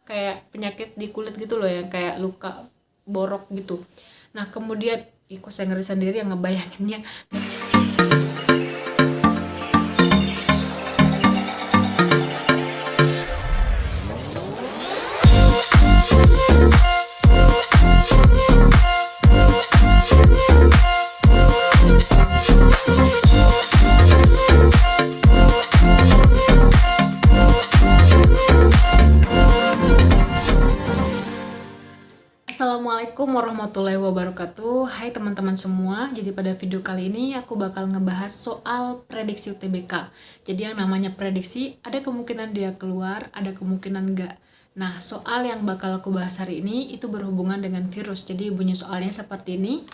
kayak penyakit di kulit gitu loh, yang kayak luka borok gitu. Nah kemudian kok saya ngeri sendiri yang ngebayanginnya. Assalamualaikum warahmatullahi wabarakatuh. Hai teman-teman semua. Jadi pada video kali ini aku bakal ngebahas soal prediksi UTBK. Jadi yang namanya prediksi, ada kemungkinan dia keluar, ada kemungkinan enggak. Nah, soal yang bakal aku bahas hari ini itu berhubungan dengan virus. Jadi bunyi soalnya seperti ini.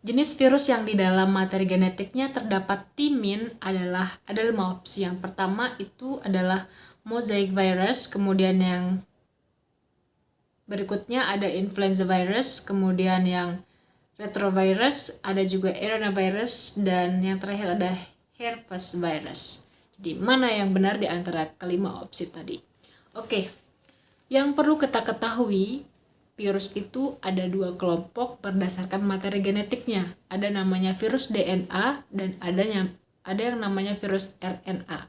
Jenis virus yang di dalam materi genetiknya terdapat timin adalah ada 5 opsi. Yang pertama itu adalah mosaic virus, kemudian yang berikutnya ada influenza virus, kemudian yang retrovirus, ada juga arenavirus, dan yang terakhir ada herpes virus. Jadi mana yang benar di antara kelima opsi tadi? Oke, yang perlu kita ketahui, virus itu ada 2 kelompok berdasarkan materi genetiknya. Ada namanya virus DNA dan ada yang namanya virus RNA.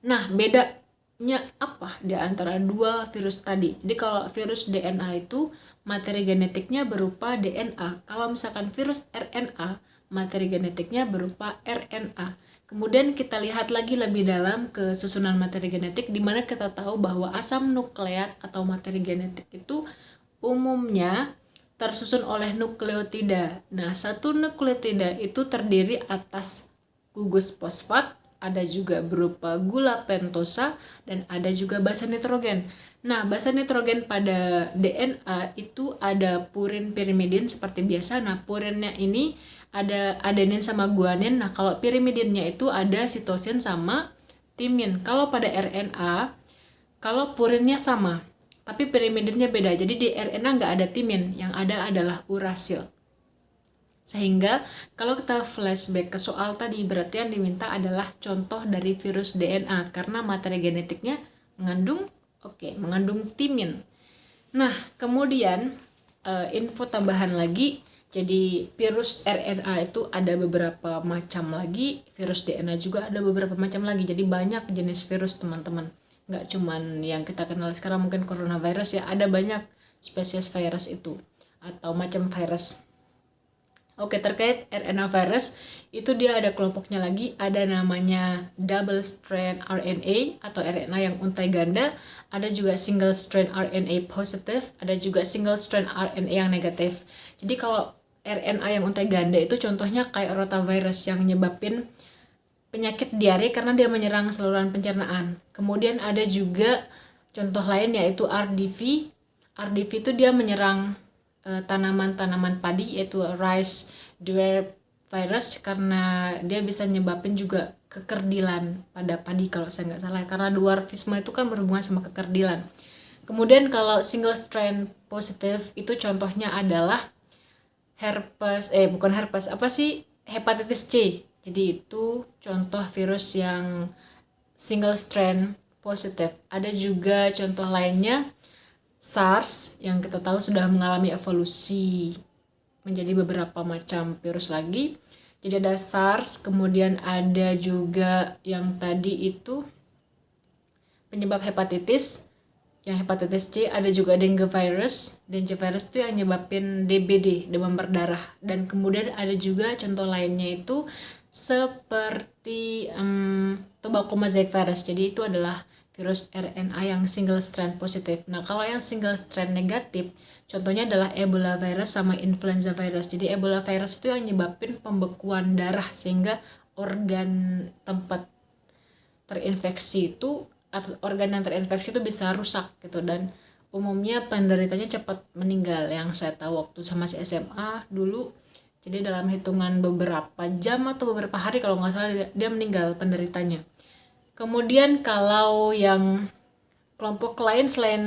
Nah, bedanya apa di antara 2 virus tadi? Jadi kalau virus DNA itu materi genetiknya berupa DNA. Kalau misalkan virus RNA, materi genetiknya berupa RNA. Kemudian kita lihat lagi lebih dalam ke susunan materi genetik, di mana kita tahu bahwa asam nukleat atau materi genetik itu umumnya tersusun oleh nukleotida. Nah, satu nukleotida itu terdiri atas gugus fosfat, ada juga berupa gula pentosa, dan ada juga basa nitrogen. Nah, basa nitrogen pada DNA itu ada purin pirimidin seperti biasa. Nah, purinnya ini ada adenin sama guanin. Nah, kalau pirimidinnya itu ada sitosin sama timin. Kalau pada RNA, kalau purinnya sama, tapi pirimidinnya beda. Jadi di RNA nggak ada timin, yang ada adalah urasil. Sehingga kalau kita flashback ke soal tadi, berarti yang diminta adalah contoh dari virus DNA karena materi genetiknya mengandung timin. Nah, kemudian info tambahan lagi, jadi virus RNA itu ada beberapa macam lagi, virus DNA juga ada beberapa macam lagi. Jadi banyak jenis virus, teman-teman. Nggak cuman yang kita kenal sekarang mungkin coronavirus ya, ada banyak spesies virus itu atau macam virus. Oke, terkait RNA virus, itu dia ada kelompoknya lagi, ada namanya double strand RNA atau RNA yang untai ganda, ada juga single strand RNA positif, ada juga single strand RNA yang negatif. Jadi kalau RNA yang untai ganda itu contohnya kayak rotavirus yang nyebabin penyakit diare karena dia menyerang saluran pencernaan. Kemudian ada juga contoh lain yaitu RDV. RDV itu dia menyerang tanaman-tanaman padi, yaitu rice dwarf virus, karena dia bisa nyebabin juga kekerdilan pada padi kalau saya nggak salah, karena dwarfisme itu kan berhubungan sama kekerdilan. Kemudian kalau single strand positif itu contohnya adalah hepatitis C. Jadi itu contoh virus yang single strand positif. Ada juga contoh lainnya SARS yang kita tahu sudah mengalami evolusi menjadi beberapa macam virus lagi. Jadi ada SARS, kemudian ada juga yang tadi itu penyebab hepatitis, yang hepatitis C, ada juga dengue virus. Dengue virus itu yang nyebabin DBD, demam berdarah. Dan kemudian ada juga contoh lainnya itu seperti tobacco mosaic virus. Jadi itu adalah virus RNA yang single strand positif. Nah, kalau yang single strand negatif, contohnya adalah Ebola virus sama influenza virus. Jadi Ebola virus itu yang nyebabin pembekuan darah sehingga organ tempat terinfeksi itu atau organ yang terinfeksi itu bisa rusak gitu, dan umumnya penderitanya cepat meninggal. Yang saya tahu waktu sama si SMA dulu, jadi dalam hitungan beberapa jam atau beberapa hari kalau nggak salah dia meninggal penderitanya. Kemudian kalau yang kelompok lain selain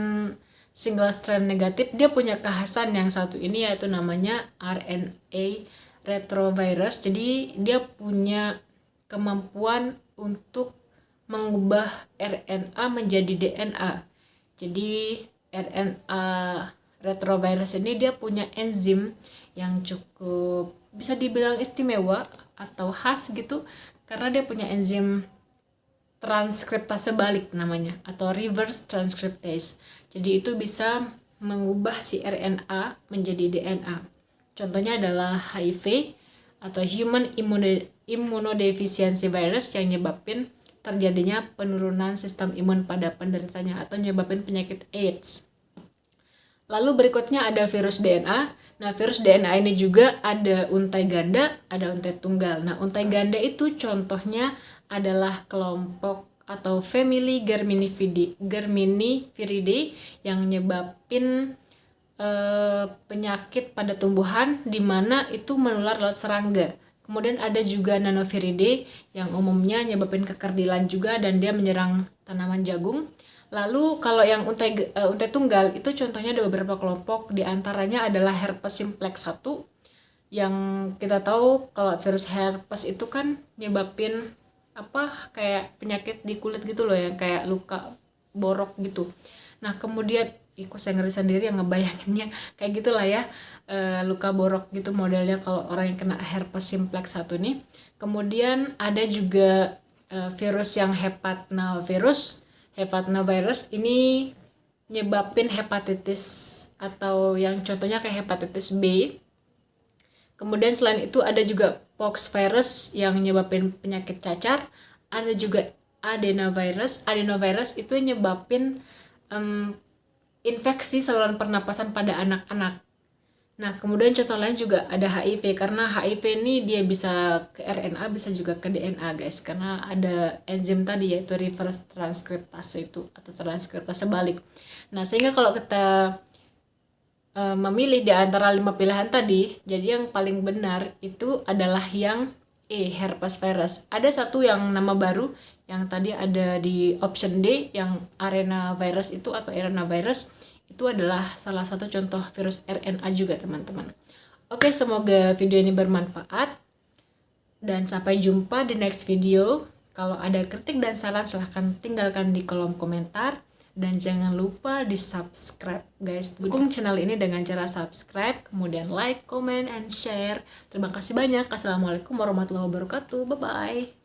single strand negatif, dia punya kekhasan yang satu ini, yaitu namanya RNA retrovirus. Jadi dia punya kemampuan untuk mengubah RNA menjadi DNA. Jadi RNA retrovirus ini dia punya enzim yang cukup bisa dibilang istimewa atau khas gitu, karena dia punya enzim transkriptase balik namanya, atau reverse transcriptase. Jadi itu bisa mengubah si RNA menjadi DNA. Contohnya adalah HIV atau Human Immunodeficiency Virus yang nyebabin terjadinya penurunan sistem imun pada penderitanya atau nyebabin penyakit AIDS. Lalu berikutnya ada virus DNA. Nah, virus DNA ini juga ada untai ganda, ada untai tunggal. Nah, untai ganda itu contohnya adalah kelompok atau family Germiniviridae yang nyebabin penyakit pada tumbuhan di mana itu menular lewat serangga. Kemudian ada juga Nanoviridae yang umumnya nyebabin kekerdilan juga dan dia menyerang tanaman jagung. Lalu kalau yang untai tunggal itu contohnya ada beberapa kelompok, di antaranya adalah herpes simplex 1 yang kita tahu kalau virus herpes itu kan nyebabin kayak penyakit di kulit gitu loh, yang kayak luka borok gitu. Nah, kemudian kok saya ngeri sendiri yang ngebayanginnya kayak gitulah ya, luka borok gitu modelnya kalau orang yang kena herpes simplex 1 nih. Kemudian ada juga virus yang hepatinovirus ini nyebabin hepatitis atau yang contohnya kayak hepatitis B. Kemudian selain itu ada juga pox virus yang nyebabin penyakit cacar. Ada juga adenovirus. Adenovirus itu nyebabin infeksi saluran pernapasan pada anak-anak. Nah, kemudian contoh lain juga ada HIV, karena HIV ini dia bisa ke RNA, bisa juga ke DNA guys, karena ada enzim tadi yaitu reverse transkriptase itu atau transkriptase balik. Nah, sehingga kalau kita memilih di antara 5 pilihan tadi, jadi yang paling benar itu adalah yang herpes virus. Ada satu yang nama baru yang tadi ada di option D, yang arenavirus itu atau arenavirus itu adalah salah satu contoh virus RNA juga teman-teman. Oke, semoga video ini bermanfaat dan sampai jumpa di next video. Kalau ada kritik dan saran silahkan tinggalkan di kolom komentar. Dan jangan lupa di subscribe guys. Dukung channel ini dengan cara subscribe, kemudian like, comment, and share. Terima kasih banyak. Assalamualaikum warahmatullahi wabarakatuh. Bye-bye.